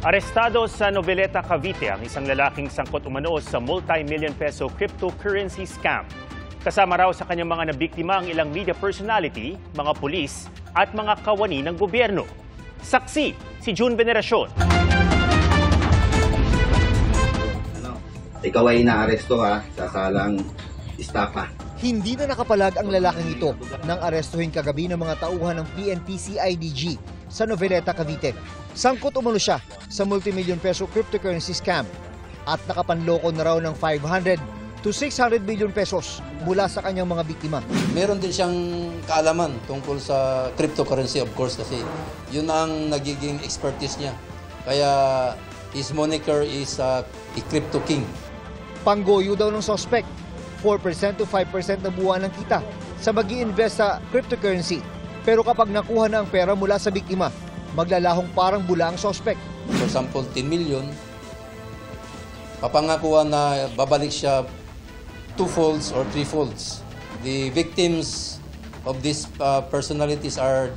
Arestado sa Noveleta, Cavite ang isang lalaking sangkot umano sa multi-million peso cryptocurrency scam. Kasama raw sa kanyang mga nabiktima ang ilang media personality, mga pulis at mga kawani ng gobyerno. Saksi si June Veneracion. Ikaw ay inaaresto sa salang istapa. Hindi na nakapalag ang lalaking ito nang arestuhin kagabi ng mga tauhan ng PNP-CIDG sa Noveleta, Cavite. Sangkot umano siya sa multi-million peso cryptocurrency scam at nakapanloko na raw ng 500 to 600 billion pesos mula sa kanyang mga biktima. Meron din siyang kaalaman tungkol sa cryptocurrency, of course, kasi yun ang nagiging expertise niya. Kaya his moniker is a crypto king. Panggoyo daw ng suspect, 4% to 5% na buwan ng kita sa mag-i-invest sa cryptocurrency. Pero kapag nakuha na ang pera mula sa biktima, maglalahong parang bula ang suspect. For example, 10 million, papangakuan na babalik siya 2 folds or 3 folds. The victims of these personalities are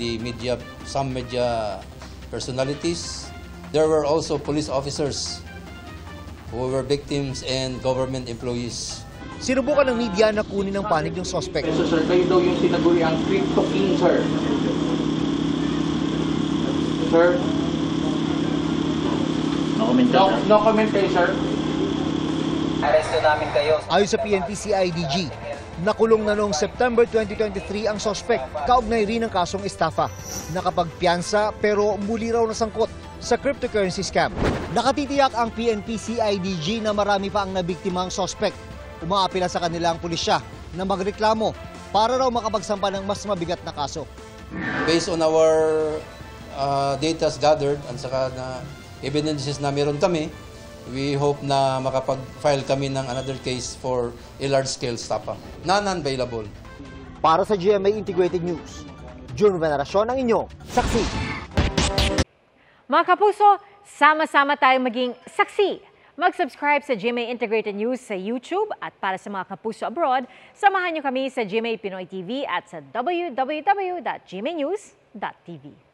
some media personalities. There were also police officers who were victims and government employees. Sinubukan ng media na kunin ang panig ng suspect. So sir, kayo daw yung sinaguri ang crypto king, sir. Sir? No comment kayo, sir. Aresto namin kayo. Ayon sa PNP-CIDG, nakulong na noong September 2023 ang suspect, kaugnay rin ng kasong estafa. Nakapagpiyansa pero muli raw nasangkot sa cryptocurrency scam. Nakatitiyak ang PNP-CIDG na marami pa ang nabiktima ang suspect. Umaapila sa kanila ang pulisya na magreklamo para raw makapagsampa ng mas mabigat na kaso. Based on our data gathered at saka na evidences na meron kami, we hope na makapag-file kami ng another case for a large-scale stapa. Non-available. Para sa GMA Integrated News, June Veneracion ang inyong saksi. Mga kapuso, sama-sama tayong maging saksi. Mag-subscribe sa GMA Integrated News sa YouTube at para sa mga kapuso abroad, samahan niyo kami sa GMA Pinoy TV at sa www.gmanews.tv.